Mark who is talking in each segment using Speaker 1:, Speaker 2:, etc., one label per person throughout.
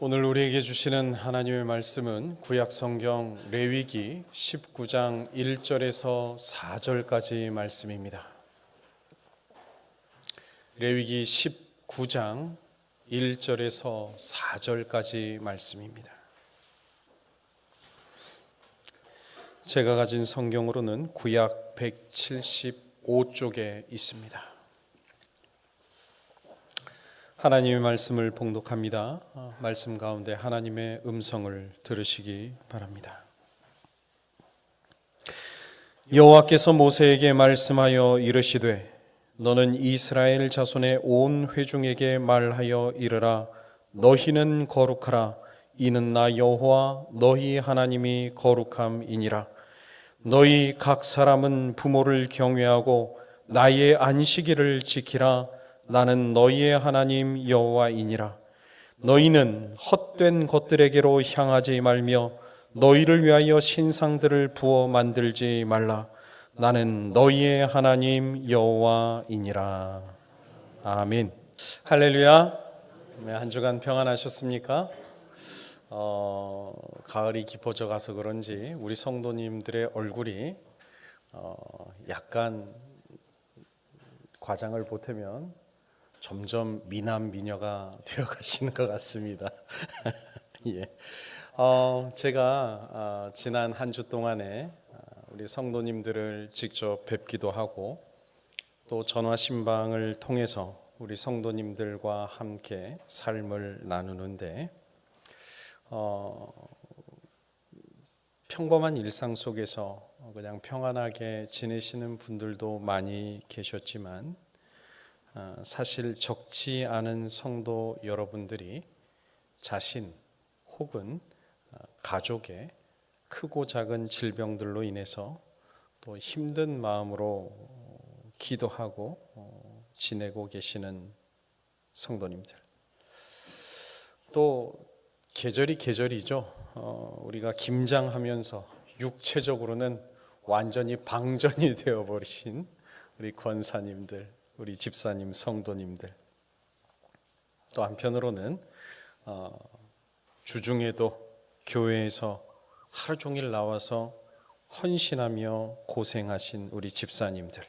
Speaker 1: 오늘 우리에게 주시는 하나님의 말씀은 구약 성경 레위기 19장 1절에서 4절까지 말씀입니다. 레위기 19장 1절에서 4절까지 말씀입니다. 제가 가진 성경으로는 구약 175쪽에 있습니다. 하나님의 말씀을 봉독합니다. 말씀 가운데 하나님의 음성을 들으시기 바랍니다. 여호와께서 모세에게 말씀하여 이르시되 너는 이스라엘 자손의 온 회중에게 말하여 이르라. 너희는 거룩하라. 이는 나 여호와 너희 하나님이 거룩함이니라. 너희 각 사람은 부모를 경외하고 나의 안식일을 지키라. 나는 너희의 하나님 여호와이니라. 너희는 헛된 것들에게로 향하지 말며 너희를 위하여 신상들을 부어 만들지 말라. 나는 너희의 하나님 여호와이니라. 아멘. 할렐루야. 네, 한 주간 평안하셨습니까? 가을이 깊어져 가서 그런지 우리 성도님들의 얼굴이 약간 과장을 보태면 점점 미남 미녀가 되어 가시는 것 같습니다. 예. 제가 지난 한 주 동안에 우리 성도님들을 직접 뵙기도 하고 또 전화 신방을 통해서 우리 성도님들과 함께 삶을 나누는데 평범한 일상 속에서 그냥 평안하게 지내시는 분들도 많이 계셨지만 사실 적지 않은 성도 여러분들이 자신 혹은 가족의 크고 작은 질병들로 인해서 또 힘든 마음으로 기도하고 지내고 계시는 성도님들, 또 계절이 계절이죠. 우리가 김장하면서 육체적으로는 완전히 방전이 되어버리신 우리 권사님들, 우리 집사님, 성도님들, 또 한편으로는 주중에도 교회에서 하루 종일 나와서 헌신하며 고생하신 우리 집사님들,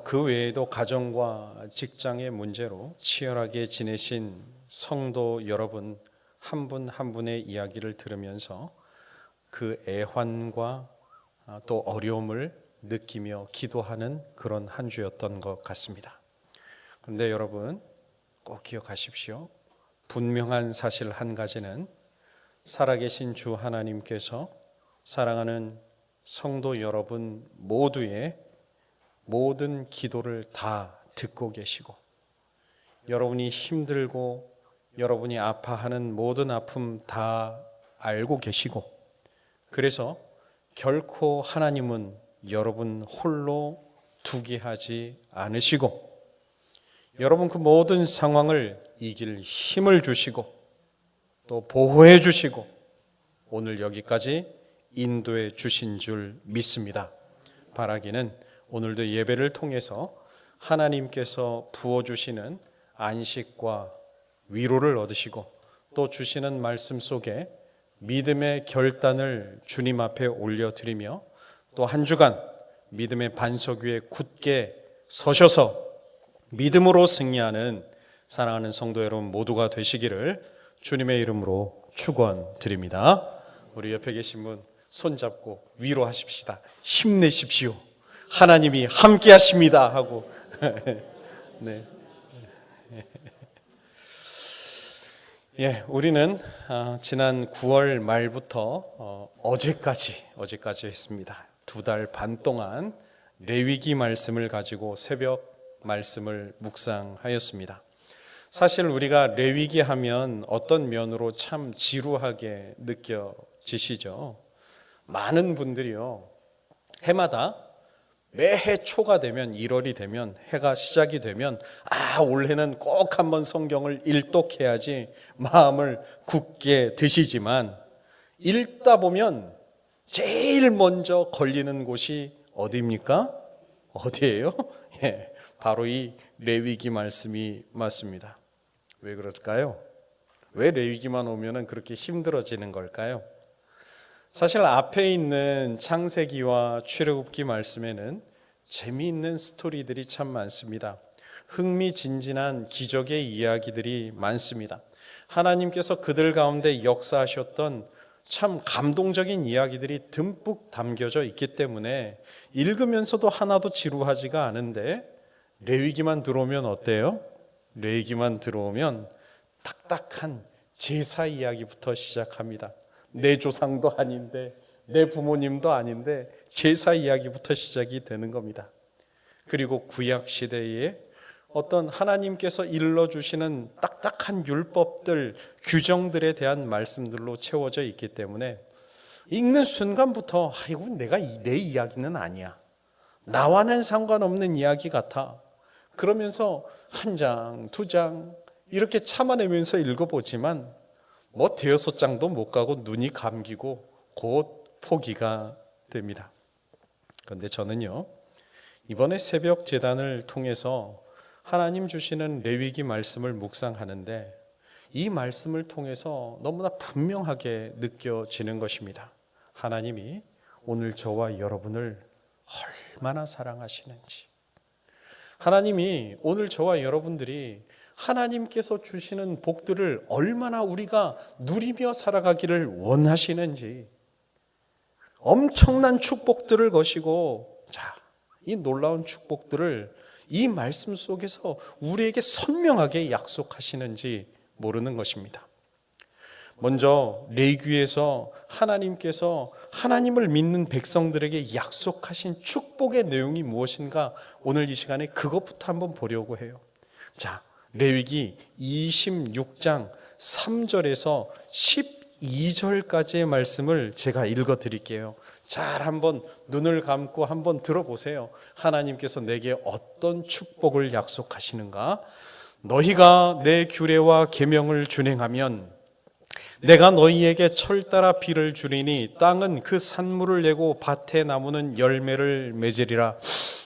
Speaker 1: 그 외에도 가정과 직장의 문제로 치열하게 지내신 성도 여러분 한 분 한 분의 이야기를 들으면서 그 애환과 또 어려움을 느끼며 기도하는 그런 한 주였던 것 같습니다. 그런데 여러분 꼭 기억하십시오. 분명한 사실 한 가지는 살아계신 주 하나님께서 사랑하는 성도 여러분 모두의 모든 기도를 다 듣고 계시고, 여러분이 힘들고 여러분이 아파하는 모든 아픔 다 알고 계시고, 그래서 결코 하나님은 여러분 홀로 두게 하지 않으시고 여러분 그 모든 상황을 이길 힘을 주시고 또 보호해 주시고 오늘 여기까지 인도해 주신 줄 믿습니다. 바라기는 오늘도 예배를 통해서 하나님께서 부어주시는 안식과 위로를 얻으시고 또 주시는 말씀 속에 믿음의 결단을 주님 앞에 올려드리며 또 한 주간 믿음의 반석 위에 굳게 서셔서 믿음으로 승리하는 사랑하는 성도 여러분 모두가 되시기를 주님의 이름으로 축원드립니다. 우리 옆에 계신 분 손잡고 위로하십시다. 힘내십시오. 하나님이 함께 하십니다 하고 네. 예, 우리는 지난 9월 말부터 어제까지 했습니다. 2달 반 동안 레위기 말씀을 가지고 새벽 말씀을 묵상하였습니다. 사실 우리가 레위기 하면 어떤 면으로 참 지루하게 느껴지시죠? 많은 분들이요, 해마다 매해 초가 되면 1월이 되면 해가 시작이 되면 올해는 꼭 한번 성경을 일독해야지 마음을 굳게 드시지만 읽다 보면 제일 먼저 걸리는 곳이 어디입니까? 어디예요? 바로 이 레위기 말씀이 맞습니다. 왜 그럴까요? 왜 레위기만 오면은 그렇게 힘들어지는 걸까요? 사실 앞에 있는 창세기와 출애굽기 말씀에는 재미있는 스토리들이 참 많습니다. 흥미진진한 기적의 이야기들이 많습니다. 하나님께서 그들 가운데 역사하셨던 참 감동적인 이야기들이 듬뿍 담겨져 있기 때문에 읽으면서도 하나도 지루하지가 않은데, 레위기만 들어오면 어때요? 레위기만 들어오면 딱딱한 제사 이야기부터 시작합니다. 내 조상도 아닌데, 내 부모님도 아닌데 제사 이야기부터 시작이 되는 겁니다. 그리고 구약 시대에 어떤 하나님께서 일러주시는 딱딱한 율법들, 규정들에 대한 말씀들로 채워져 있기 때문에 읽는 순간부터 아이고, 내 이야기는 아니야, 나와는 상관없는 이야기 같아, 그러면서 한 장, 두 장 이렇게 참아내면서 읽어보지만 뭐 대여섯 장도 못 가고 눈이 감기고 곧 포기가 됩니다. 그런데 저는요, 이번에 새벽 제단을 통해서 하나님 주시는 레위기 말씀을 묵상하는데 이 말씀을 통해서 너무나 분명하게 느껴지는 것입니다. 하나님이 오늘 저와 여러분을 얼마나 사랑하시는지, 하나님이 오늘 저와 여러분들이 하나님께서 주시는 복들을 얼마나 우리가 누리며 살아가기를 원하시는지, 엄청난 축복들을 거시고, 이 놀라운 축복들을 이 말씀 속에서 우리에게 선명하게 약속하시는지 모르는 것입니다. 먼저 레위기에서 하나님께서 하나님을 믿는 백성들에게 약속하신 축복의 내용이 무엇인가, 오늘 이 시간에 그것부터 한번 보려고 해요. 레위기 26장 3절에서 12절까지의 말씀을 제가 읽어 드릴게요. 잘 한번 눈을 감고 한번 들어보세요. 하나님께서 내게 어떤 축복을 약속하시는가? 너희가 내 규례와 계명을 준행하면 내가 너희에게 철 따라 비를 주리니 땅은 그 산물을 내고 밭에 나무는 열매를 맺으리라.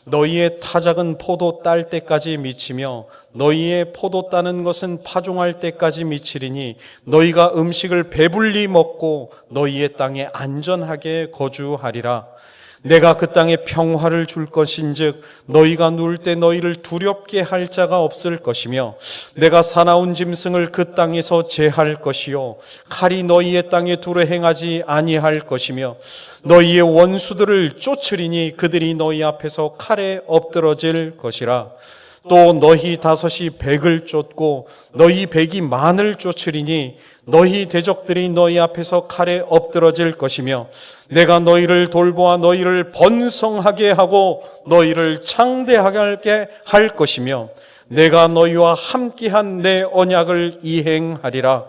Speaker 1: 너희의 타작은 포도 딸 때까지 미치며 너희의 포도 따는 것은 파종할 때까지 미치리니 너희가 음식을 배불리 먹고 너희의 땅에 안전하게 거주하리라. 내가 그 땅에 평화를 줄 것인즉 너희가 누울 때 너희를 두렵게 할 자가 없을 것이며 내가 사나운 짐승을 그 땅에서 제할 것이요 칼이 너희의 땅에 두루 행하지 아니할 것이며 너희의 원수들을 쫓으리니 그들이 너희 앞에서 칼에 엎드러질 것이라. 또 너희 다섯이 백을 쫓고 너희 백이 만을 쫓으리니 너희 대적들이 너희 앞에서 칼에 엎드러질 것이며 내가 너희를 돌보아 너희를 번성하게 하고 너희를 창대하게 할 것이며 내가 너희와 함께한 내 언약을 이행하리라.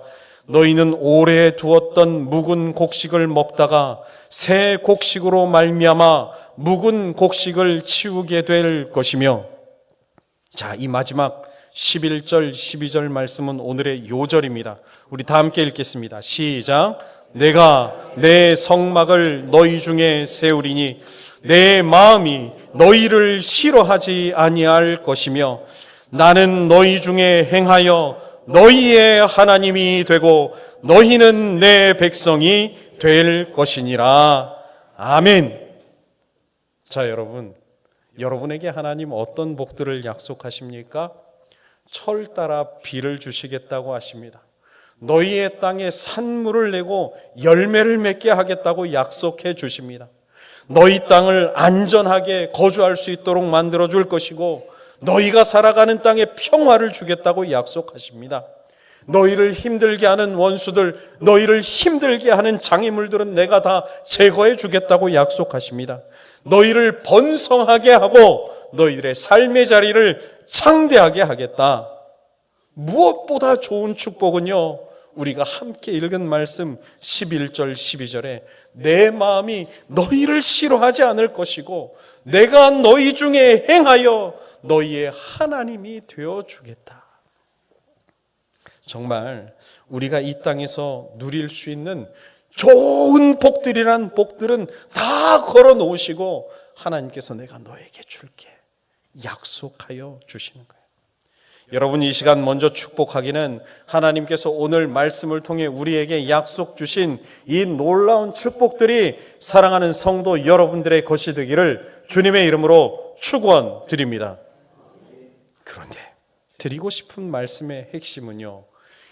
Speaker 1: 너희는 오래 두었던 묵은 곡식을 먹다가 새 곡식으로 말미암아 묵은 곡식을 치우게 될 것이며. 이 마지막 11절 12절 말씀은 오늘의 요절입니다. 우리 다 함께 읽겠습니다. 시작. 내가 내 성막을 너희 중에 세우리니 내 마음이 너희를 싫어하지 아니할 것이며 나는 너희 중에 행하여 너희의 하나님이 되고 너희는 내 백성이 될 것이니라. 아멘. 여러분, 여러분에게 하나님 어떤 복들을 약속하십니까? 철 따라 비를 주시겠다고 하십니다. 너희의 땅에 산물을 내고 열매를 맺게 하겠다고 약속해 주십니다. 너희 땅을 안전하게 거주할 수 있도록 만들어 줄 것이고 너희가 살아가는 땅에 평화를 주겠다고 약속하십니다. 너희를 힘들게 하는 원수들, 너희를 힘들게 하는 장애물들은 내가 다 제거해 주겠다고 약속하십니다. 너희를 번성하게 하고 너희들의 삶의 자리를 창대하게 하겠다. 무엇보다 좋은 축복은요, 우리가 함께 읽은 말씀 11절 12절에 내 마음이 너희를 싫어하지 않을 것이고 내가 너희 중에 행하여 너희의 하나님이 되어주겠다. 정말 우리가 이 땅에서 누릴 수 있는 좋은 복들이란 복들은 다 걸어 놓으시고 하나님께서 내가 너에게 줄게 약속하여 주시는 거예요. 여러분, 이 시간 먼저 축복하기는 하나님께서 오늘 말씀을 통해 우리에게 약속 주신 이 놀라운 축복들이 사랑하는 성도 여러분들의 것이 되기를 주님의 이름으로 축원드립니다. 그런데 드리고 싶은 말씀의 핵심은요,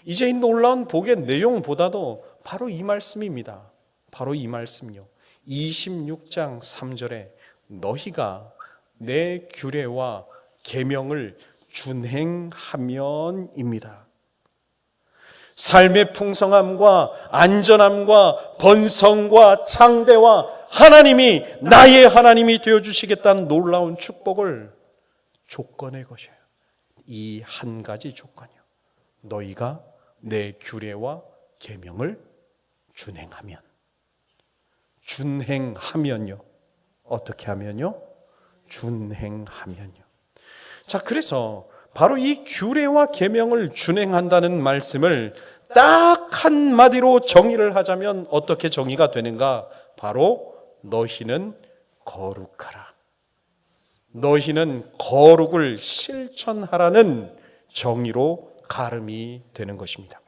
Speaker 1: 이제 이 놀라운 복의 내용보다도 바로 이 말씀입니다. 바로 이 말씀요. 26장 3절에 너희가 내 규례와 계명을 준행하면입니다. 삶의 풍성함과 안전함과 번성과 창대와 하나님이 나의 하나님이 되어주시겠다는 놀라운 축복을 조건의 것이에요. 이 한 가지 조건이요. 너희가 내 규례와 계명을 준행하면. 준행하면요. 어떻게 하면요? 준행하면요. 자, 그래서 바로 이 규례와 계명을 준행한다는 말씀을 딱 한마디로 정의를 하자면 어떻게 정의가 되는가? 바로 너희는 거룩하라. 너희는 거룩을 실천하라는 정의로 가름이 되는 것입니다.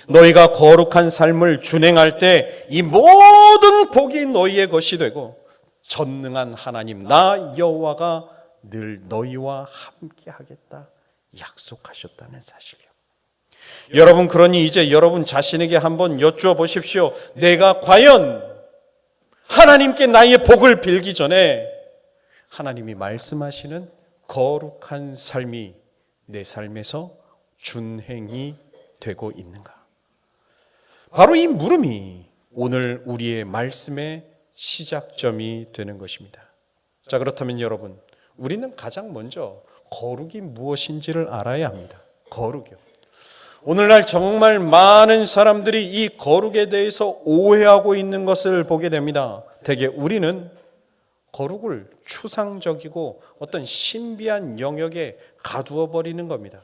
Speaker 1: 너희가 거룩한 삶을 준행할 때 이 모든 복이 너희의 것이 되고 전능한 하나님 나 여호와가 늘 너희와 함께 하겠다 약속하셨다는 사실이요. 여러분, 그러니 이제 여러분 자신에게 한번 여쭈어 보십시오. 내가 과연 하나님께 나의 복을 빌기 전에 하나님이 말씀하시는 거룩한 삶이 내 삶에서 준행이 되고 있는가? 바로 이 물음이 오늘 우리의 말씀의 시작점이 되는 것입니다. 자, 그렇다면 여러분, 우리는 가장 먼저 거룩이 무엇인지를 알아야 합니다. 거룩이요. 오늘날 정말 많은 사람들이 이 거룩에 대해서 오해하고 있는 것을 보게 됩니다. 대개 우리는 거룩을 추상적이고 어떤 신비한 영역에 가두어 버리는 겁니다.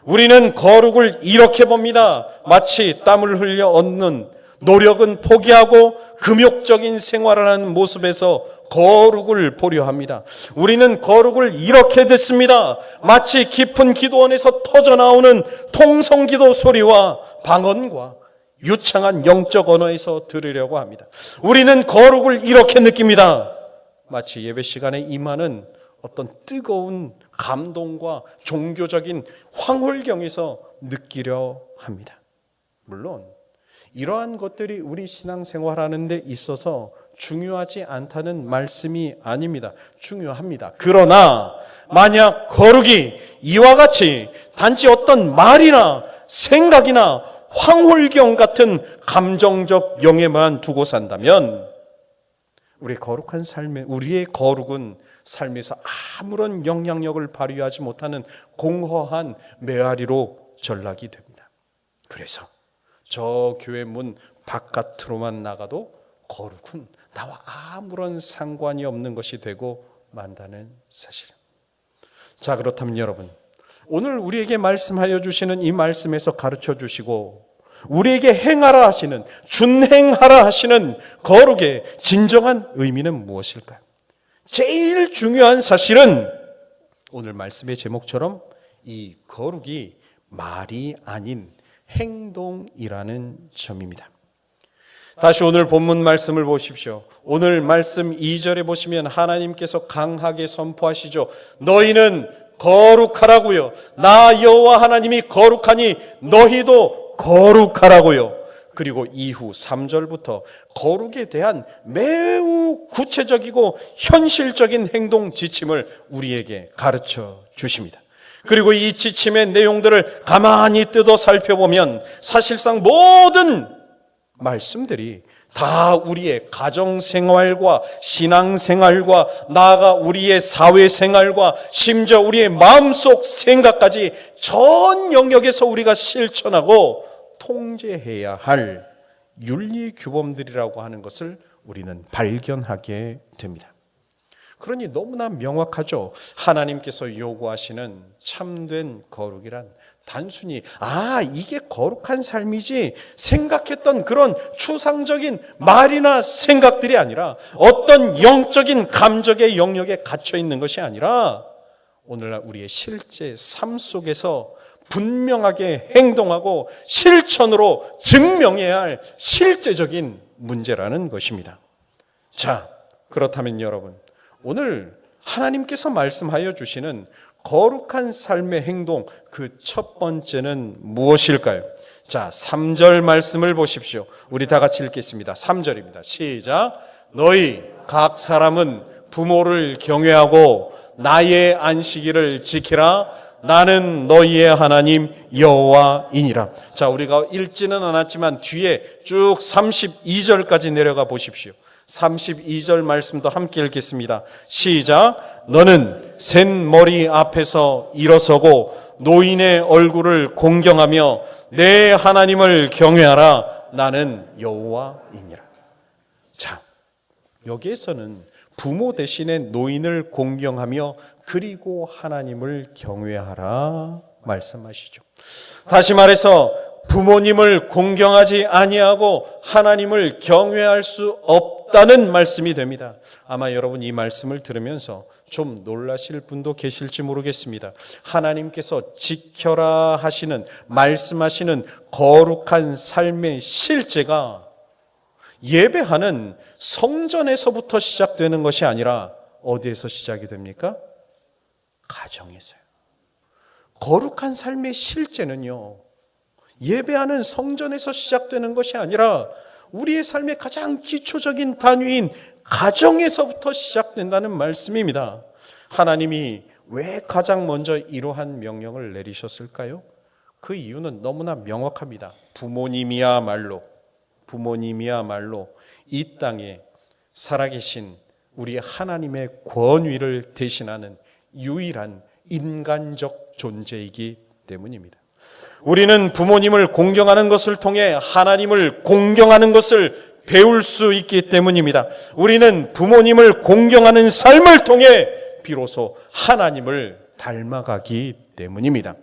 Speaker 1: 우리는 거룩을 이렇게 봅니다. 마치 땀을 흘려 얻는 노력은 포기하고 금욕적인 생활을 하는 모습에서 거룩을 보려 합니다. 우리는 거룩을 이렇게 듣습니다. 마치 깊은 기도원에서 터져나오는 통성기도 소리와 방언과 유창한 영적 언어에서 들으려고 합니다. 우리는 거룩을 이렇게 느낍니다. 마치 예배 시간에 임하는 어떤 뜨거운 감동과 종교적인 황홀경에서 느끼려 합니다. 물론 이러한 것들이 우리 신앙생활하는 데 있어서 중요하지 않다는 말씀이 아닙니다. 중요합니다. 그러나 만약 거룩이 이와 같이 단지 어떤 말이나 생각이나 황홀경 같은 감정적 영에만 두고 산다면 우리의 거룩은 삶에서 아무런 영향력을 발휘하지 못하는 공허한 메아리로 전락이 됩니다. 그래서 저 교회 문 바깥으로만 나가도 거룩은 나와 아무런 상관이 없는 것이 되고 만다는 사실. 자, 그렇다면 여러분, 오늘 우리에게 말씀하여 주시는 이 말씀에서 가르쳐 주시고 우리에게 행하라 하시는, 준행하라 하시는 거룩의 진정한 의미는 무엇일까요? 제일 중요한 사실은 오늘 말씀의 제목처럼 이 거룩이 말이 아닌 행동이라는 점입니다. 다시 오늘 본문 말씀을 보십시오. 오늘 말씀 2절에 보시면 하나님께서 강하게 선포하시죠. 너희는 거룩하라고요. 나 여호와 하나님이 거룩하니 너희도 거룩하라고요. 그리고 이후 3절부터 거룩에 대한 매우 구체적이고 현실적인 행동 지침을 우리에게 가르쳐 주십니다. 그리고 이 지침의 내용들을 가만히 뜯어 살펴보면 사실상 모든 말씀들이 다 우리의 가정생활과 신앙생활과 나아가 우리의 사회생활과 심지어 우리의 마음속 생각까지 전 영역에서 우리가 실천하고 통제해야 할 윤리 규범들이라고 하는 것을 우리는 발견하게 됩니다. 그러니 너무나 명확하죠. 하나님께서 요구하시는 참된 거룩이란 단순히 이게 거룩한 삶이지 생각했던 그런 추상적인 말이나 생각들이 아니라 어떤 영적인 감정의 영역에 갇혀 있는 것이 아니라 오늘날 우리의 실제 삶 속에서 분명하게 행동하고 실천으로 증명해야 할 실제적인 문제라는 것입니다. 자, 그렇다면 여러분, 오늘 하나님께서 말씀하여 주시는 거룩한 삶의 행동, 그 첫 번째는 무엇일까요? 자, 3절 말씀을 보십시오. 우리 다 같이 읽겠습니다. 3절입니다. 시작. 너희 각 사람은 부모를 경외하고 나의 안식일을 지키라. 나는 너희의 하나님 여호와이니라. 자, 우리가 읽지는 않았지만 뒤에 쭉 32절까지 내려가 보십시오. 32절 말씀도 함께 읽겠습니다. 시작. 너는 센 머리 앞에서 일어서고 노인의 얼굴을 공경하며 내 하나님을 경외하라. 나는 여호와이니라. 자, 여기에서는 부모 대신에 노인을 공경하며 그리고 하나님을 경외하라 말씀하시죠. 다시 말해서 부모님을 공경하지 아니하고 하나님을 경외할 수 없다는 말씀이 됩니다. 아마 여러분 이 말씀을 들으면서 좀 놀라실 분도 계실지 모르겠습니다. 하나님께서 지켜라 하시는, 말씀하시는 거룩한 삶의 실제가 예배하는 성전에서부터 시작되는 것이 아니라 어디에서 시작이 됩니까? 가정에서요. 거룩한 삶의 실제는요, 예배하는 성전에서 시작되는 것이 아니라 우리의 삶의 가장 기초적인 단위인 가정에서부터 시작된다는 말씀입니다. 하나님이 왜 가장 먼저 이러한 명령을 내리셨을까요? 그 이유는 너무나 명확합니다. 부모님이야말로 이 땅에 살아계신 우리 하나님의 권위를 대신하는 유일한 인간적 존재이기 때문입니다. 우리는 부모님을 공경하는 것을 통해 하나님을 공경하는 것을 배울 수 있기 때문입니다. 우리는 부모님을 공경하는 삶을 통해 비로소 하나님을 닮아가기 때문입니다.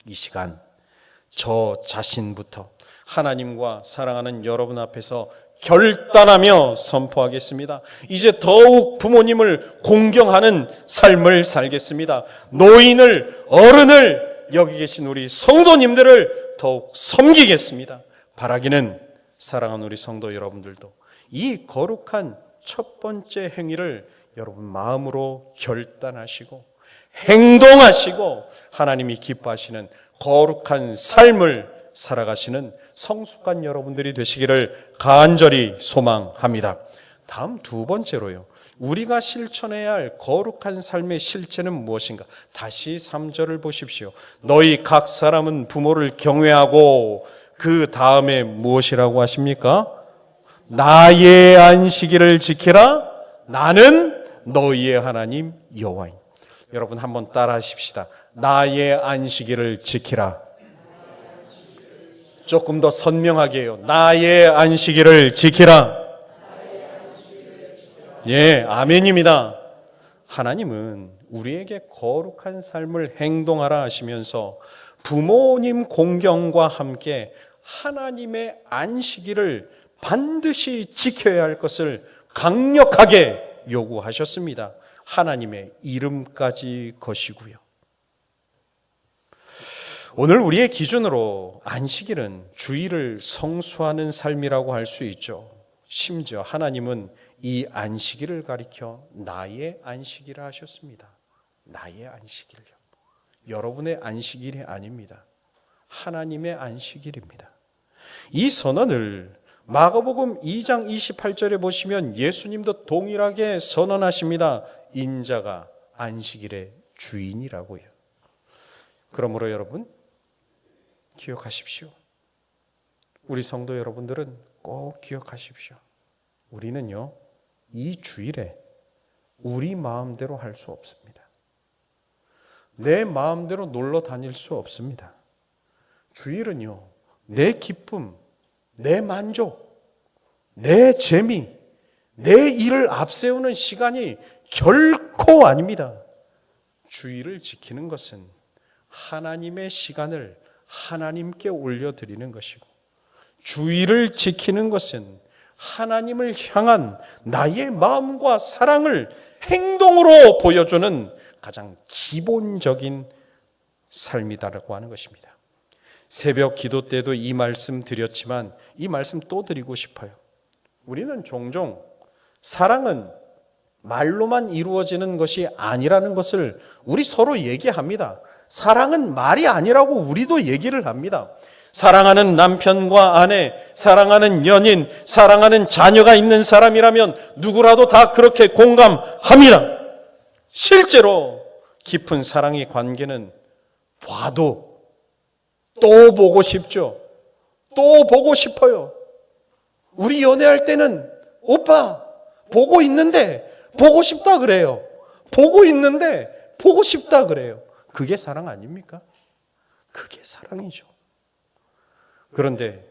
Speaker 1: 이 시간 저 자신부터 하나님과 사랑하는 여러분 앞에서 결단하며 선포하겠습니다. 이제 더욱 부모님을 공경하는 삶을 살겠습니다. 노인을, 어른을, 여기 계신 우리 성도님들을 더욱 섬기겠습니다. 바라기는 사랑하는 우리 성도 여러분들도 이 거룩한 첫 번째 행위를 여러분 마음으로 결단하시고 행동하시고 하나님이 기뻐하시는 거룩한 삶을 살아가시는 성숙한 여러분들이 되시기를 간절히 소망합니다. 다음 두 번째로요, 우리가 실천해야 할 거룩한 삶의 실체는 무엇인가? 다시 3절을 보십시오. 너희 각 사람은 부모를 경외하고 그 다음에 무엇이라고 하십니까? 나의 안식일을 지키라. 나는 너희의 하나님 여호와이니. 여러분 한번 따라 하십시다. 나의 안식일을 지키라. 조금 더 선명하게 해요. 나의 안식일을 지키라. 예, 아멘입니다. 하나님은 우리에게 거룩한 삶을 행동하라 하시면서 부모님 공경과 함께 하나님의 안식일을 반드시 지켜야 할 것을 강력하게 요구하셨습니다. 하나님의 이름까지 거시고요. 오늘 우리의 기준으로 안식일은 주일을 성수하는 삶이라고 할 수 있죠. 심지어 하나님은 이 안식일을 가리켜 나의 안식일을 하셨습니다. 나의 안식일요. 여러분의 안식일이 아닙니다. 하나님의 안식일입니다. 이 선언을 마가복음 2장 28절에 보시면 예수님도 동일하게 선언하십니다. 인자가 안식일의 주인이라고요. 그러므로 여러분 기억하십시오. 우리 성도 여러분들은 꼭 기억하십시오. 우리는요, 이 주일에 우리 마음대로 할 수 없습니다. 내 마음대로 놀러 다닐 수 없습니다. 주일은요, 내 기쁨, 내 만족, 내 재미, 내 일을 앞세우는 시간이 결코 아닙니다. 주일을 지키는 것은 하나님의 시간을 하나님께 올려드리는 것이고, 주일을 지키는 것은 하나님을 향한 나의 마음과 사랑을 행동으로 보여주는 가장 기본적인 삶이다라고 하는 것입니다. 새벽 기도 때도 이 말씀 드렸지만 이 말씀 또 드리고 싶어요. 우리는 종종 사랑은 말로만 이루어지는 것이 아니라는 것을 우리 서로 얘기합니다. 사랑은 말이 아니라고 우리도 얘기를 합니다. 사랑하는 남편과 아내, 사랑하는 연인, 사랑하는 자녀가 있는 사람이라면 누구라도 다 그렇게 공감합니다. 실제로 깊은 사랑의 관계는 봐도 또 보고 싶죠. 또 보고 싶어요. 우리 연애할 때는 오빠 보고 있는데 보고 싶다 그래요. 보고 있는데 보고 싶다 그래요. 그게 사랑 아닙니까? 그게 사랑이죠. 그런데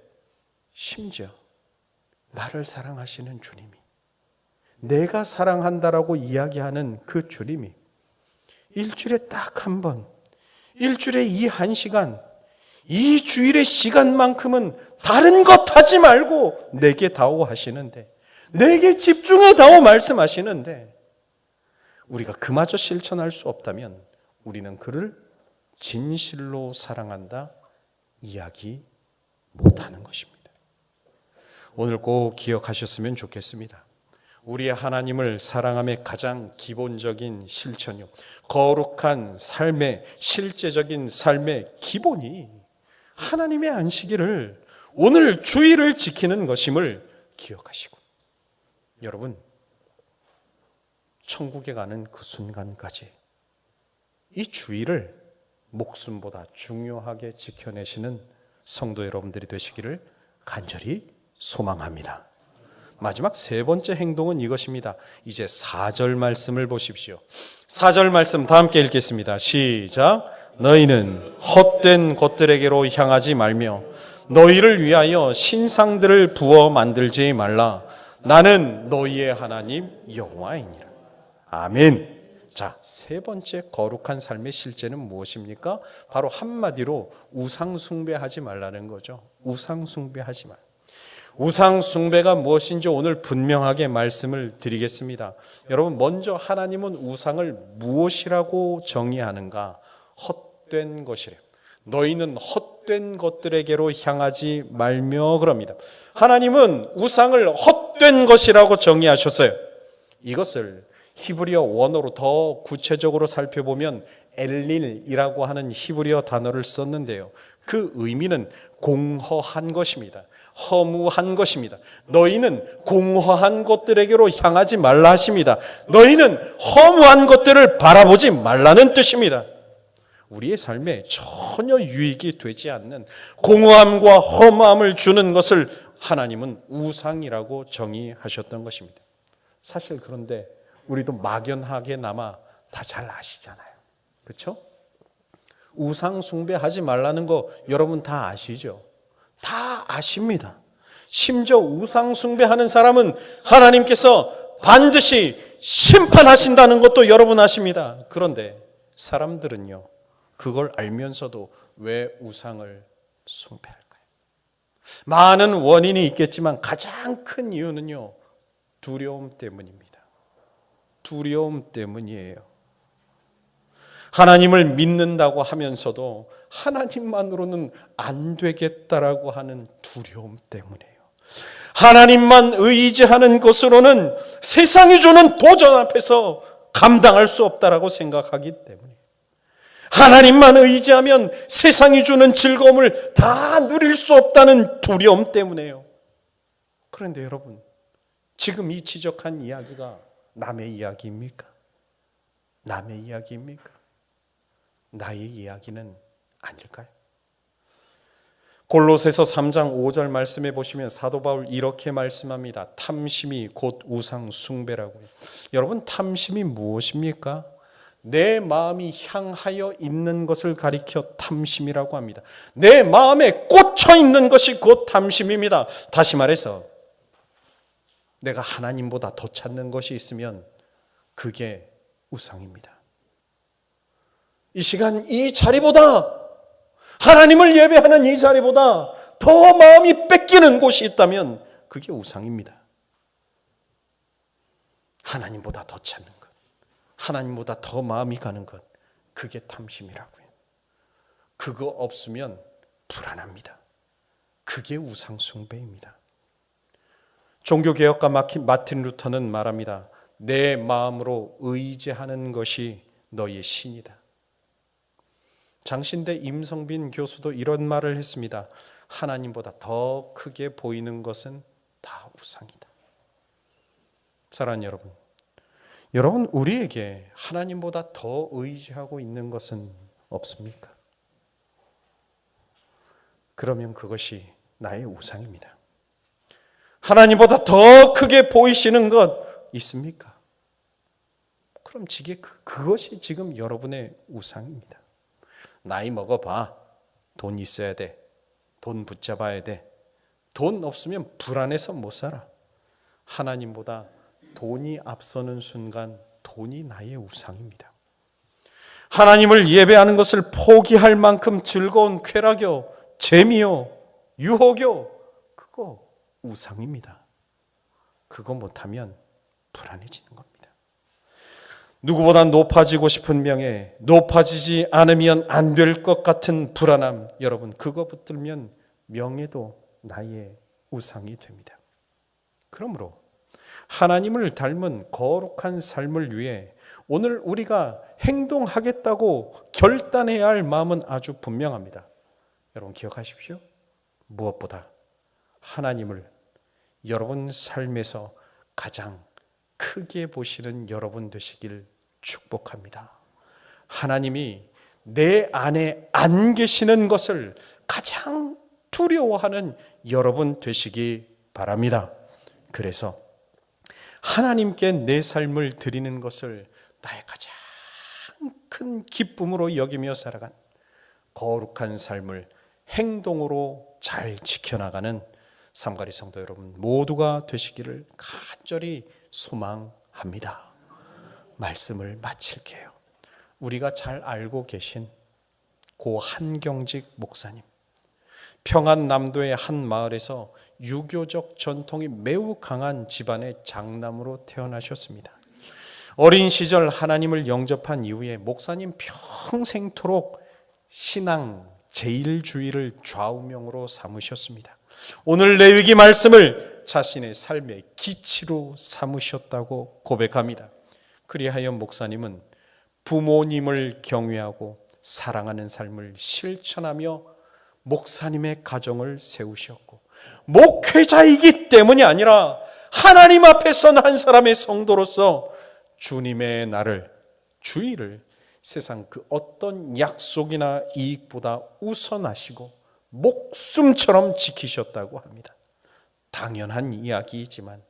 Speaker 1: 심지어 나를 사랑하시는 주님이, 내가 사랑한다라고 이야기하는 그 주님이 일주일에 딱 한 번, 일주일에 이 한 시간, 이 주일의 시간만큼은 다른 것 하지 말고 내게 다오 하시는데, 내게 집중해 다오 말씀하시는데, 우리가 그마저 실천할 수 없다면 우리는 그를 진실로 사랑한다 이야기 못하는 것입니다. 오늘 꼭 기억하셨으면 좋겠습니다. 우리의 하나님을 사랑함의 가장 기본적인 실천이요, 거룩한 삶의 실제적인 삶의 기본이 하나님의 안식일을, 오늘 주일을 지키는 것임을 기억하시고, 여러분 천국에 가는 그 순간까지 이 주일을 목숨보다 중요하게 지켜내시는 성도 여러분들이 되시기를 간절히 소망합니다. 마지막 세 번째 행동은 이것입니다. 이제 4절 말씀을 보십시오. 4절 말씀 다 함께 읽겠습니다. 시작. 너희는 헛된 것들에게로 향하지 말며 너희를 위하여 신상들을 부어 만들지 말라. 나는 너희의 하나님 여호와이니라. 아멘. 자, 세 번째 거룩한 삶의 실제는 무엇입니까? 바로 한마디로 우상 숭배하지 말라는 거죠. 우상 숭배하지 말. 우상 숭배가 무엇인지 오늘 분명하게 말씀을 드리겠습니다. 여러분, 먼저 하나님은 우상을 무엇이라고 정의하는가? 헛된 것이래요. 너희는 헛된 것들에게로 향하지 말며 그럽니다. 하나님은 우상을 헛된 것이라고 정의하셨어요. 이것을 히브리어 원어로 더 구체적으로 살펴보면 엘릴이라고 하는 히브리어 단어를 썼는데요, 그 의미는 공허한 것입니다. 허무한 것입니다. 너희는 공허한 것들에게로 향하지 말라 하십니다. 너희는 허무한 것들을 바라보지 말라는 뜻입니다. 우리의 삶에 전혀 유익이 되지 않는 공허함과 허무함을 주는 것을 하나님은 우상이라고 정의하셨던 것입니다. 사실 그런데 우리도 막연하게나마 다 잘 아시잖아요. 그렇죠? 우상 숭배하지 말라는 거 여러분 다 아시죠? 다 아십니다. 심지어 우상 숭배하는 사람은 하나님께서 반드시 심판하신다는 것도 여러분 아십니다. 그런데 사람들은요, 그걸 알면서도 왜 우상을 숭배할까요? 많은 원인이 있겠지만 가장 큰 이유는요, 두려움 때문입니다. 두려움 때문이에요. 하나님을 믿는다고 하면서도 하나님만으로는 안 되겠다라고 하는 두려움 때문이에요. 하나님만 의지하는 것으로는 세상이 주는 도전 앞에서 감당할 수 없다라고 생각하기 때문에, 하나님만 의지하면 세상이 주는 즐거움을 다 누릴 수 없다는 두려움 때문에요. 그런데 여러분, 지금 이 지적한 이야기가 남의 이야기입니까? 남의 이야기입니까? 나의 이야기는 아닐까요? 골로새서 3장 5절 말씀에 보시면 사도 바울 이렇게 말씀합니다. 탐심이 곧 우상 숭배라고요. 여러분, 탐심이 무엇입니까? 내 마음이 향하여 있는 것을 가리켜 탐심이라고 합니다. 내 마음에 꽂혀 있는 것이 곧 탐심입니다. 다시 말해서 내가 하나님보다 더 찾는 것이 있으면 그게 우상입니다. 이 시간 이 자리보다, 하나님을 예배하는 이 자리보다 더 마음이 뺏기는 곳이 있다면 그게 우상입니다. 하나님보다 더 찾는 것, 하나님보다 더 마음이 가는 것, 그게 탐심이라고요. 그거 없으면 불안합니다. 그게 우상숭배입니다. 종교개혁가 마틴 루터는 말합니다. 내 마음으로 의지하는 것이 너의 신이다. 장신대 임성빈 교수도 이런 말을 했습니다. 하나님보다 더 크게 보이는 것은 다 우상이다. 사랑하는 여러분, 우리에게 하나님보다 더 의지하고 있는 것은 없습니까? 그러면 그것이 나의 우상입니다. 하나님보다 더 크게 보이시는 것 있습니까? 그럼 그것이 지금 여러분의 우상입니다. 나이 먹어봐. 돈 있어야 돼. 돈 붙잡아야 돼. 돈 없으면 불안해서 못 살아. 하나님보다 돈이 앞서는 순간 돈이 나의 우상입니다. 하나님을 예배하는 것을 포기할 만큼 즐거운 쾌락이요, 재미요, 유혹이요, 그거 우상입니다. 그거 못하면 불안해지는 겁니다. 누구보다 높아지고 싶은 명예, 높아지지 않으면 안 될 것 같은 불안함, 여러분 그거 붙들면 명예도 나의 우상이 됩니다. 그러므로 하나님을 닮은 거룩한 삶을 위해 오늘 우리가 행동하겠다고 결단해야 할 마음은 아주 분명합니다. 여러분 기억하십시오. 무엇보다 하나님을 여러분 삶에서 가장 크게 보시는 여러분 되시길 축복합니다. 하나님이 내 안에 안 계시는 것을 가장 두려워하는 여러분 되시기 바랍니다. 그래서 하나님께 내 삶을 드리는 것을 나의 가장 큰 기쁨으로 여기며 살아간 거룩한 삶을 행동으로 잘 지켜나가는 삼가리 성도 여러분 모두가 되시기를 간절히 소망합니다. 말씀을 마칠게요. 우리가 잘 알고 계신 고 한경직 목사님, 평안남도의 한 마을에서 유교적 전통이 매우 강한 집안의 장남으로 태어나셨습니다. 어린 시절 하나님을 영접한 이후에 목사님 평생토록 신앙 제일주의를 좌우명으로 삼으셨습니다. 오늘 레위기 말씀을 자신의 삶의 기치로 삼으셨다고 고백합니다. 그리하여 목사님은 부모님을 경외하고 사랑하는 삶을 실천하며 목사님의 가정을 세우셨고, 목회자이기 때문이 아니라 하나님 앞에 선 한 사람의 성도로서 주님의 날을, 주일을 세상 그 어떤 약속이나 이익보다 우선하시고 목숨처럼 지키셨다고 합니다. 당연한 이야기이지만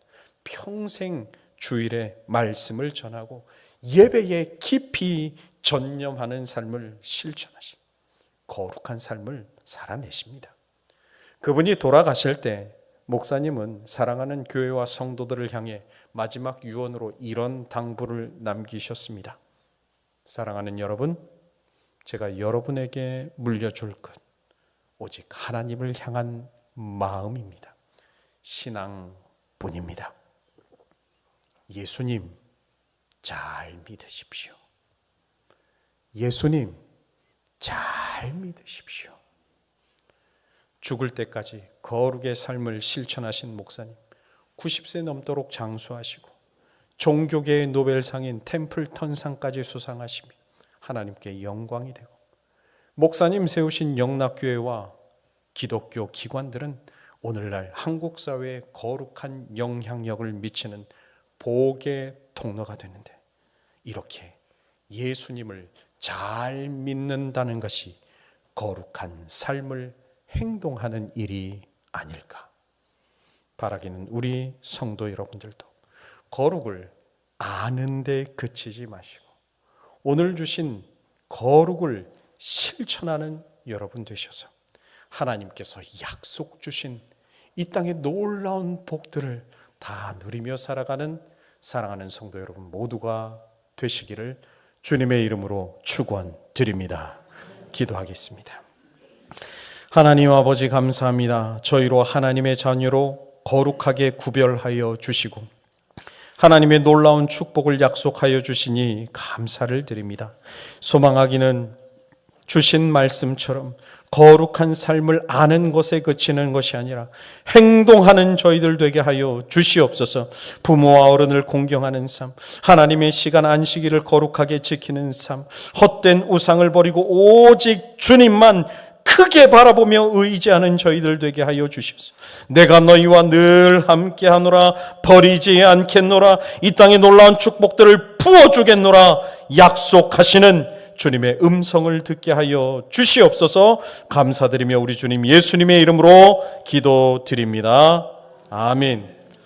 Speaker 1: 평생 주일에 말씀을 전하고 예배에 깊이 전념하는 삶을 실천하신 거룩한 삶을 살아내십니다. 그분이 돌아가실 때 목사님은 사랑하는 교회와 성도들을 향해 마지막 유언으로 이런 당부를 남기셨습니다. 사랑하는 여러분, 제가 여러분에게 물려줄 것 오직 하나님을 향한 마음입니다. 신앙뿐입니다. 예수님 잘 믿으십시오. 예수님 잘 믿으십시오. 죽을 때까지 거룩의 삶을 실천하신 목사님, 90세 넘도록 장수하시고 종교계의 노벨상인 템플턴상까지 수상하시며 하나님께 영광이 되고, 목사님 세우신 영락교회와 기독교 기관들은 오늘날 한국 사회에 거룩한 영향력을 미치는 복의 통로가 되는데, 이렇게 예수님을 잘 믿는다는 것이 거룩한 삶을 행동하는 일이 아닐까. 바라기는 우리 성도 여러분들도 거룩을 아는 데 그치지 마시고 오늘 주신 거룩을 실천하는 여러분 되셔서 하나님께서 약속 주신 이 땅의 놀라운 복들을 다 누리며 살아가는 사랑하는 성도 여러분 모두가 되시기를 주님의 이름으로 축원드립니다. 기도하겠습니다. 하나님 아버지 감사합니다. 저희로 하나님의 자녀로 거룩하게 구별하여 주시고 하나님의 놀라운 축복을 약속하여 주시니 감사를 드립니다. 소망하기는 주신 말씀처럼 거룩한 삶을 아는 것에 그치는 것이 아니라 행동하는 저희들 되게 하여 주시옵소서. 부모와 어른을 공경하는 삶, 하나님의 시간 안식일을 거룩하게 지키는 삶, 헛된 우상을 버리고 오직 주님만 크게 바라보며 의지하는 저희들 되게 하여 주시옵소서. 내가 너희와 늘 함께하노라, 버리지 않겠노라, 이 땅의 놀라운 축복들을 부어주겠노라 약속하시는 주님의 음성을 듣게 하여 주시옵소서. 감사드리며 우리 주님 예수님의 이름으로 기도드립니다. 아멘.